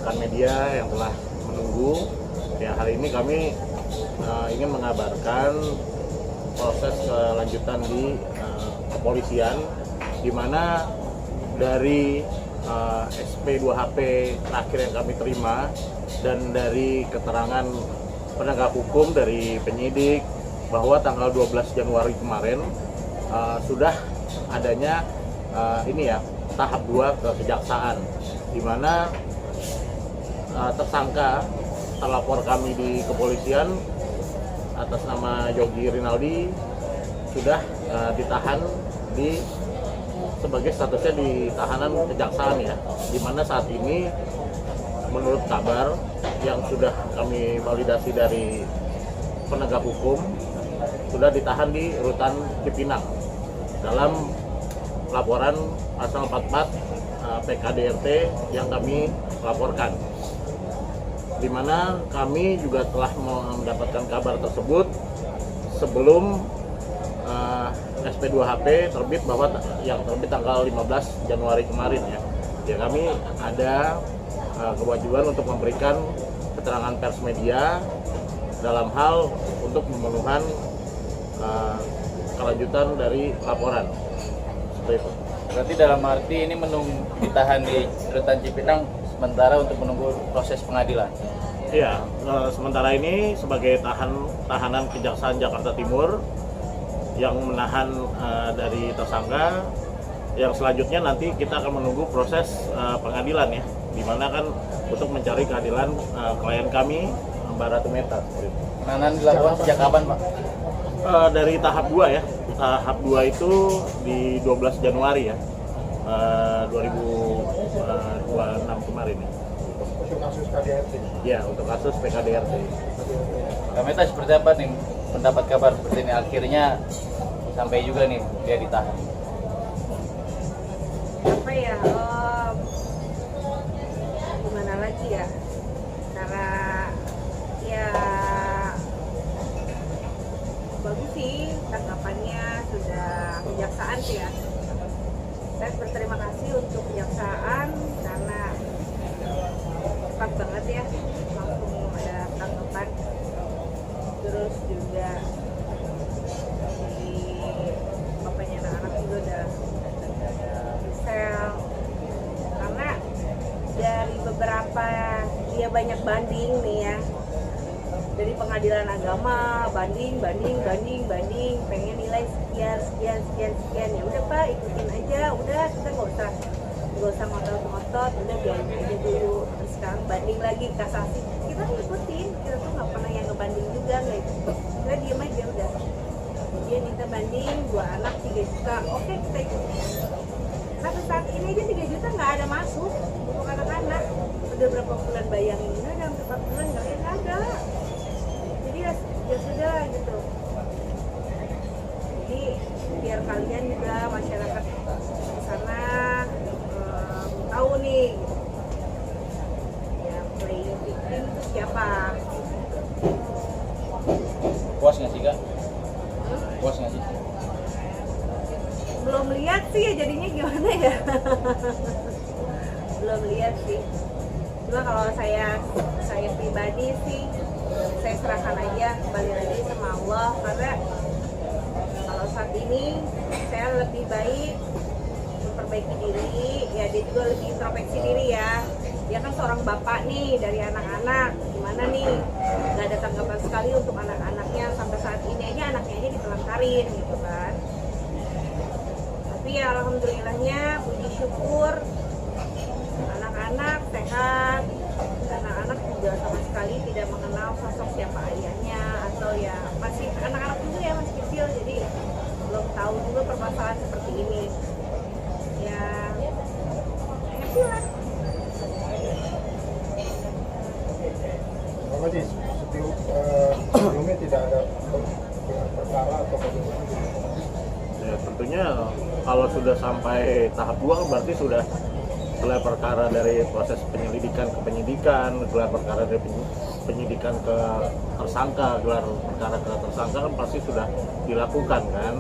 rekan media yang telah menunggu. Ya, hari ini kami ingin mengabarkan proses kelanjutan di kepolisian, di mana dari SP2HP terakhir yang kami terima dan dari keterangan penegak hukum dari penyidik bahwa tanggal 12 Januari kemarin sudah adanya tahap 2 ke kejaksaan, di mana tersangka terlapor kami di kepolisian atas nama Yogi Rinaldi sudah ditahan sebagai statusnya di tahanan kejaksaan ya, di mana saat ini menurut kabar yang sudah kami validasi dari penegak hukum sudah ditahan di rutan Cipinang dalam laporan pasal 44 PKDRT yang kami laporkan, di mana kami juga telah mendapatkan kabar tersebut sebelum SP2HP terbit, bahwa yang terbit tanggal 15 Januari kemarin ya. Ya, kami ada kewajiban untuk memberikan keterangan pers media dalam hal untuk pemenuhan kelanjutan dari laporan. Seperti itu. Berarti dalam arti ini ditahan di rutan Cipinang sementara untuk menunggu proses pengadilan. Iya, sementara ini sebagai tahanan Kejaksaan Jakarta Timur yang menahan dari tersangka. Yang selanjutnya nanti kita akan menunggu proses pengadilan ya, di mana kan untuk mencari keadilan klien kami, Mbak Ratu Meta. Penahanan dilakukan sejak kapan, Pak? Dari tahap 2 ya. Tahap 2 itu di 12 Januari ya, 2026 kemarin ya. Untuk kasus KDRT? Ya, untuk kasus PKDRT. Kak Meta, seperti apa nih pendapat kabar seperti ini? Akhirnya sampai juga nih dia ditahan. Apa ya, gimana lagi ya, karena ya bagus sih tanggapannya, sudah kejaksaan sih ya. Saya berterima kasih untuk kejaksaan karena cepat banget ya, langsung ada tanggapan. Terus juga di bapaknya anak-anak juga udah sel, karena dari beberapa dia banyak banding nih ya, dari pengadilan agama banding, pengen nilai sekian, ya udah Pak, ikutin aja, udah kita nggak usah ngotot, udah biarin aja dulu. Terus sekarang banding lagi, kasasi, kita ngikutin, kita tuh nggak pernah yang ngebanding juga, nggak itu, kita diem aja udah. Dia minta banding 2 anak 3 juta, oke kita ikutin. Sampai saat ini aja 3 juta nggak ada masuk untuk anak-anak. Udah berapa bulan bayangin, udah hampir 4 bulan nggak ada. Jadi ya sudah gitu. Jadi biar kalian juga masyarakat di sana tahu nih, yang playing victim itu siapa. Puas nggak sih, Kak? Puas nggak sih? Belum lihat sih ya jadinya gimana ya. Belum lihat sih. Cuma kalau saya pribadi sih, saya serahkan aja, kembali lagi sama Allah, karena kalau saat ini saya lebih baik memperbaiki diri ya. Dia juga lebih introspeksi diri ya. Dia kan seorang bapak nih dari anak-anak, gimana nih, nggak ada tanggapan sekali untuk anak-anaknya. Sampai saat ini aja anaknya aja ditelantarin gitu kan. Tapi ya alhamdulillahnya, puji syukur, anak-anak sehat, anak-anak juga sama sekali tidak mengenal sosok siapa ayahnya, atau ya masih anak-anak juga ya, masih kecil, jadi belum tahu juga permasalahan seperti ini. Ya happy lah. Bapak sih, sebelumnya tidak ada perkara atau bagaimana? Ya, tentunya kalau sudah sampai tahap 2 berarti sudah gelar perkara dari proses penyelidikan ke penyidikan, gelar perkara dari penyidikan ke tersangka, gelar perkara ke tersangka kan pasti sudah dilakukan kan.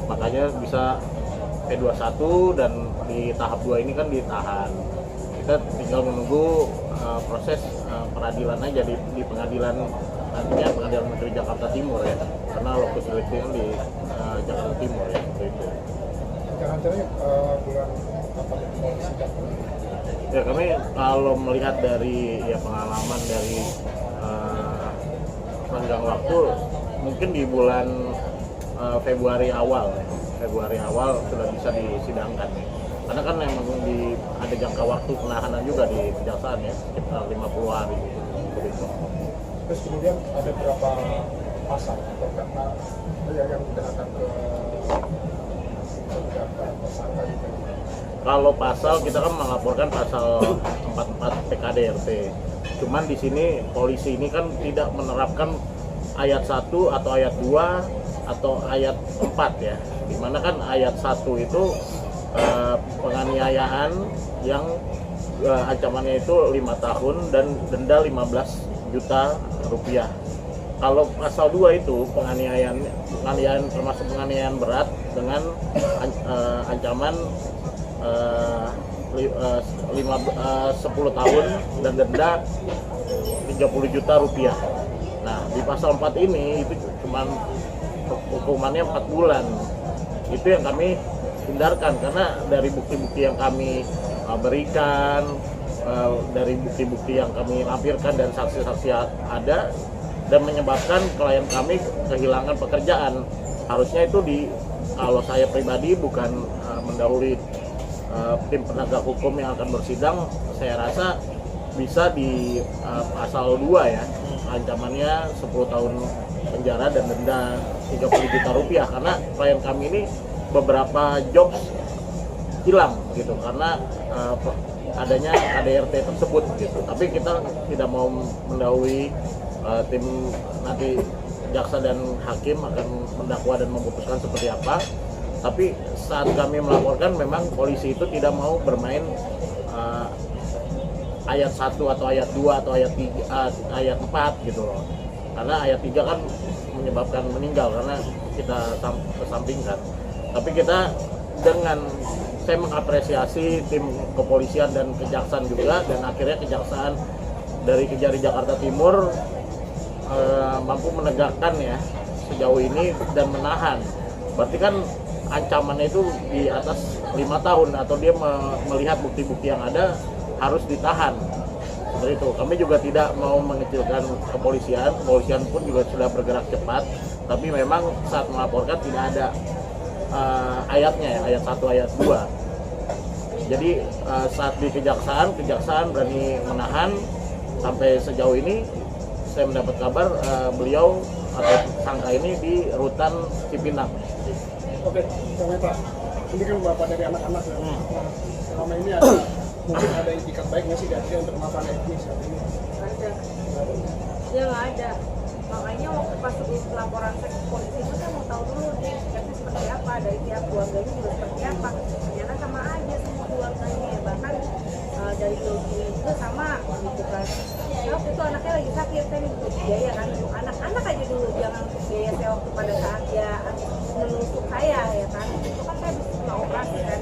Makanya bisa P21 dan di tahap 2 ini kan ditahan. Kita kita tinggal menunggu proses peradilan aja di pengadilan, nantinya pengadilan negeri Jakarta Timur ya, karena lokus deliktinya di Jakarta Timur ya, seperti itu. Rencananya bulan apa mau sidang? Ya kami kalau melihat dari ya pengalaman dari tenggang waktu mungkin di bulan Februari awal sudah bisa disidangkan ya. Karena kan memang ada jangka waktu penahanan juga di kejaksaan ya, sekitar 50 hari begitu. Terus kemudian ada berapa pasal atau karena yang tidak akan ke tersangka itu? Kalau pasal kita kan melaporkan pasal 44 PKDRT. Cuman di sini polisi ini kan tidak menerapkan ayat 1 atau ayat 2 atau ayat 4 ya. Dimana kan ayat 1 itu penganiayaan yang ancamannya itu 5 tahun dan denda 15 juta rupiah. Kalau pasal 2 itu penganiayaan termasuk penganiayaan berat dengan ancaman 10 tahun dan denda 30 juta rupiah. Nah, di pasal 4 ini itu cuma hukumannya 4 bulan. Itu yang kami hindarkan karena dari bukti-bukti yang kami berikan, dari bukti-bukti yang kami lampirkan dan saksi-saksi ada, dan menyebabkan klien kami kehilangan pekerjaan. Harusnya itu kalau saya pribadi bukan mendahului tim penegak hukum yang akan bersidang, saya rasa bisa di pasal 2 ya, ancamannya 10 tahun penjara dan denda 30 juta rupiah karena klien kami ini beberapa jobs hilang gitu karena adanya KDRT tersebut gitu. Tapi kita tidak mau mendahului tim nanti jaksa dan hakim akan mendakwa dan memutuskan seperti apa. Tapi saat kami melaporkan memang polisi itu tidak mau bermain ayat 1 atau ayat 2 atau ayat 3, ayat 4 gitu loh. Karena ayat 3 kan menyebabkan meninggal karena kita kesampingkan. Tapi kita saya mengapresiasi tim kepolisian dan kejaksaan juga, dan akhirnya kejaksaan dari Kejari Jakarta Timur mampu menegakkan ya sejauh ini dan menahan. Berarti kan ancamannya itu di atas 5 tahun atau dia melihat bukti-bukti yang ada harus ditahan. Seperti itu. Kami juga tidak mau mengecilkan kepolisian pun juga sudah bergerak cepat, tapi memang saat melaporkan tidak ada ayatnya ya, ayat 1, ayat 2. Jadi saat di kejaksaan berani menahan. Sampai sejauh ini saya mendapat kabar beliau atau tersangka ini di rutan Cipinang. Oke, Pak, ini kan bapak dari anak-anak ya. Selama ini ada mungkin ada itikat baik nggak sih dari dia untuk melakukan etnis saat ini? Ada. Ya nggak ada. Makanya waktu pas laporan saya ke polisi itu saya mau tahu dulu nih sikapnya seperti apa, dari pihak keluarganya juga seperti apa. Ternyata sama aja semua keluarganya, bahkan dari Yogi juga sama gitu kan. Ya, waktu itu anaknya lagi sakit, saya butuh biaya kan, anak-anak aja dulu, jangan untuk biaya saya waktu pada saat dia menusuk saya ya kan, itu kan saya bisa operasi kan,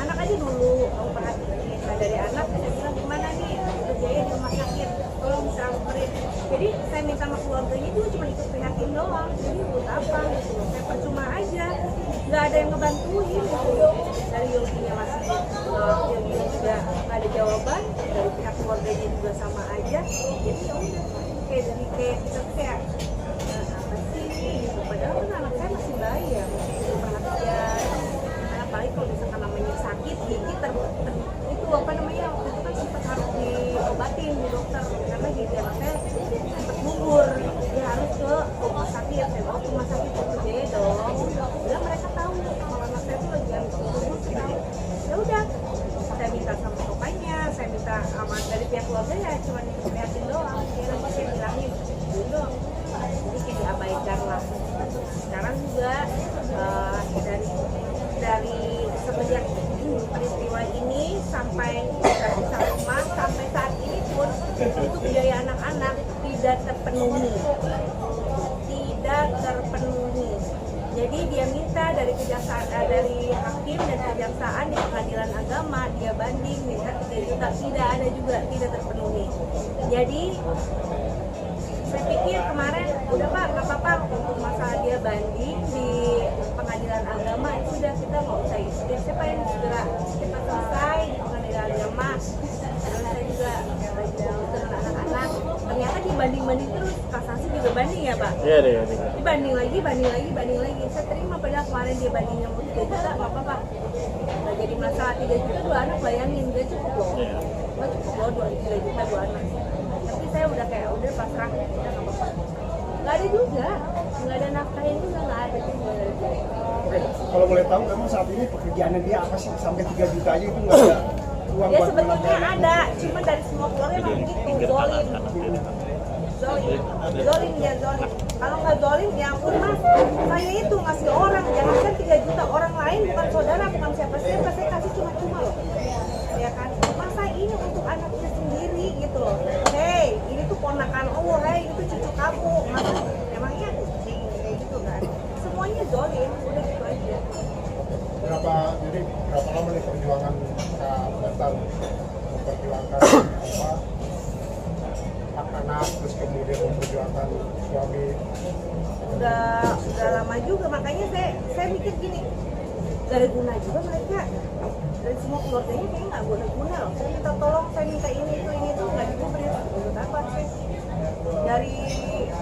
anak aja dulu mau perhatiin. Nah dari anak saya bilang gimana nih, butuh biaya di rumah sakit, tolong bisa anterin. Jadi saya minta sama keluarganya itu cuma ikut prihatin doang, jadi buat apa gitu, saya percuma aja, nggak ada yang ngebantuin gitu. Dari Yoginya masih Yoginya juga nggak ada jawaban, dari pihak keluarganya juga sama aja. Jadi ya udah kayak kita kayak apa sih gitu, padahal kan anak saya masih bayi ya, masih butuh perhatian. Apalagi kalau misalkan namanya sakit gigi itu apa namanya, waktu itu kan sempat harus diobatin di dokter karena gigi anak saya sempat gugur, dia harus ke rumah sakit. Saya bawa ke rumah sakit untuk biaya dong, udah mereka tahu kalau anak saya tuh lagi harus gugur, tahu. Ya udah, saya minta sama bapaknya, saya minta aman dari pihak keluarga ya cuma dilihatin doang, ya nanti saya bilangin dulu doang, jadi kayak diabaikan lah. Sekarang juga dari semenjak peristiwa ini sampai kita rumah sampai saat ini pun untuk biaya anak-anak tidak terpenuhi. Jadi dia minta dari kejaksaan, dari hakim dan kejaksaan di pengadilan pengadilan agama, dia banding minta 3 juta, tidak ada juga, tidak terpenuhi. Jadi saya pikir kemarin udah Pak, nggak apa-apa untuk masalah dia banding di pengadilan agama itu udah kita nggak usah itu. Siapa yang segera cepat selesai di pengadilan agama. Terus saya juga dengan anak-anak, ternyata dibanding-banding terus, kasasi juga banding ya Pak. Iya deh. Banding lagi. Saya terima padahal kemarin dia bandingnya mau 3 juta, nggak apa-apa. Nggak jadi masalah 3 juta 2 anak, bayangin gak cukup loh. Iya. Nggak cukup loh 3 juta 2 anak. Tapi saya udah kayak udah pasrah, udah nggak apa-apa. Nggak ada juga, nggak ada nafkahin juga, nggak ada juga. Oke, kalau boleh tahu memang saat ini pekerjaannya dia apa sih sampai 3 juta aja itu nggak ada uang Ya buat sebetulnya menafkahi ada, cuma dari semua keluarga memang begitu, zolim. Kalau nggak zolim, ya ampun mas, saya itu ngasih orang, jangankan 3 juta, orang lain bukan saudara, bukan siapa-siapa, saya kasih cuma-cuma loh. Ya kan, masa ini untuk anaknya sendiri gitu loh. Hei, ini tuh ponakan Allah, hei, itu cucu kamu. Masa emangnya kayak gitu kan? Semuanya zolim, udah gitu aja. berapa lama nih perjuangan Kak Betal memperjuangkan hak anak, terus kemudian memperjuangkan suami? Udah lama juga, makanya saya mikir gini, gak ada guna juga mereka, dari semua keluarganya kayaknya nggak ada guna loh. Saya minta tolong, saya minta ini itu nggak diberi. Menurut apa sih? Dari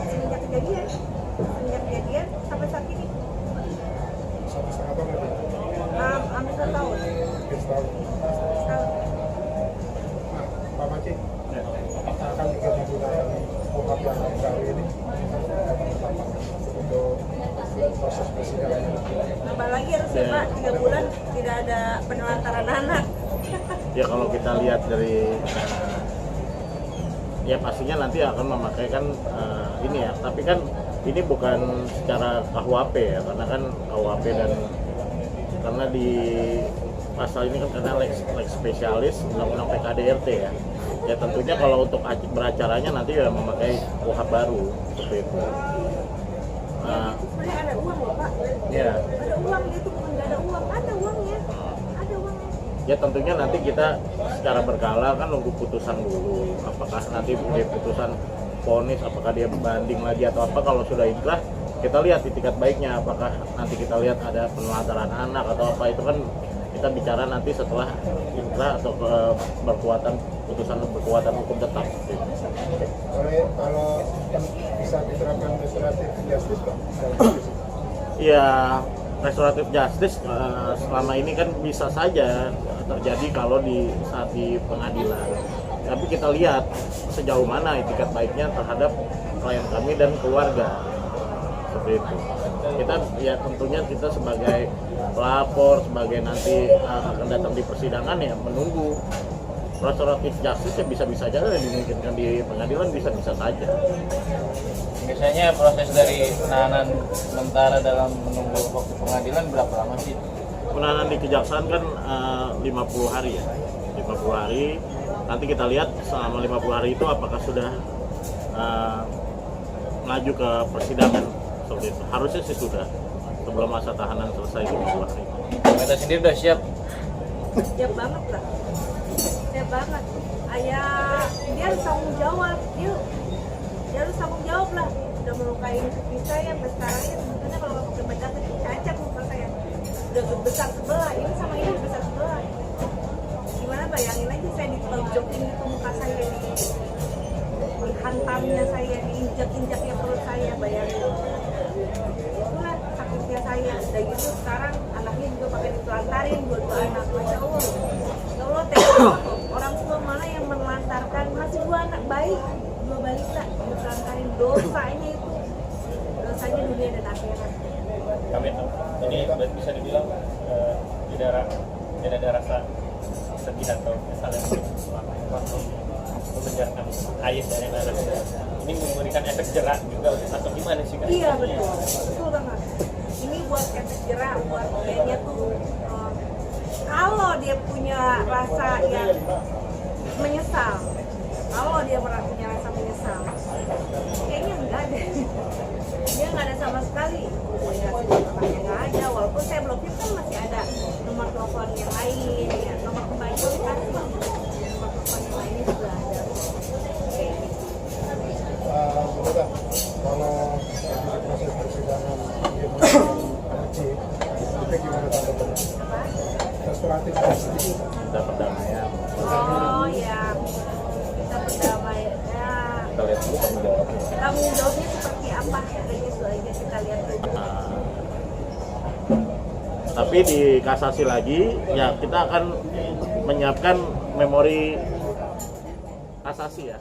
semenjak kejadian sampai saat ini 1,5 tahun lebih. hampir 1 tahun. Hampir setahun. Nah, Pak Maci, apakah akan juga menggunakan kuhap yang baru ini untuk proses persidangan? Apalagi harusnya Pak 3 bulan tidak ada penelantaran anak. Ya kalau kita lihat dari ya pastinya nanti akan memakai kan ini ya, tapi kan ini bukan secara KUHP ya, karena kan KUHP dan karena di pasal ini kan karena lex spesialis undang-undang PKDRT ya. Ya tentunya kalau untuk beracaranya nanti ya memakai KUHP baru seperti itu. Sebenarnya ada uang loh Pak. Ya. Ada uang, itu bukan nggak ada uang, ada uangnya. Ya tentunya nanti kita secara berkala kan nunggu putusan dulu. Apakah nanti dia putusan vonis, apakah dia banding lagi atau apa. Kalau sudah inkrah, kita lihat itikat baiknya. Apakah nanti kita lihat ada penelantaran anak atau apa, itu kan kita bicara nanti setelah inkrah atau berkuatan putusan berkuatan hukum tetap. Kalau bisa diterapkan restoratif justice Pak? Ya restoratif justice selama ini kan bisa saja terjadi kalau saat di pengadilan. Tapi kita lihat sejauh mana itikat baiknya terhadap klien kami dan keluarga. Seperti itu. Kita ya tentunya kita sebagai pelapor, sebagai nanti akan datang di persidangan ya menunggu restoratif justice ya bisa-bisa saja dimungkinkan di pengadilan, bisa-bisa saja. Biasanya proses dari penahanan sementara dalam menunggu waktu pengadilan berapa lama sih? Penahanan di kejaksaan kan 50 hari ya, 50 hari. Nanti kita lihat selama 50 hari itu apakah sudah melaju ke persidangan seperti itu. Harusnya sih sudah sebelum masa tahanan selesai 50 hari. Kita sendiri udah siap. Siap banget lah. Siap banget. Ayah dia harus tanggung jawab. Dia harus tanggung jawab lah. Udah melukai istri saya sampai sekarang ini sebetulnya kalau nggak pakai bedak itu cacat muka saya. Udah besar sebelah, ini sama ini besar sebelah. Gimana bayangin aja saya ditonjokin itu muka saya dihantamnya saya, diinjak-injaknya perut saya, bayangin. Itulah sakitnya saya. Dan gitu sekarang anaknya juga pakai ditelantarin, dua-dua anak. Masya Allah. Ya Allah, orang tua mana yang menelantarkan, masih 2 anak baik, 2 balita ditelantarin, dosanya itu. Dosanya dunia dan akhirat. Kami ini bisa dibilang tidak ada rasa sedih atau kesal yang waktu membenarkan ayah dan anak. Ini memberikan efek jerak juga atau gimana sih Kak? Iya betul banget. Ini buat efek jerak, buat kayaknya tuh kalau dia punya rasa yang menyesal, kalau dia punya rasa menyesal, kayaknya enggak deh. Dia nggak ada sama sekali komunikasi dengan anaknya, nggak ada. Walaupun saya blokir kan masih ada nomor telepon yang lain ya. kayak gimana tanggapannya? Restoratif itu. Ada perdamaian. Oh ya, kita berdamai ya. Kita lihat dulu tanggung jawabnya. Tanggung jawabnya seperti apa? Dari itu aja kita lihat dulu. Nah, tapi di kasasi lagi, ya kita akan menyiapkan memori kasasi ya.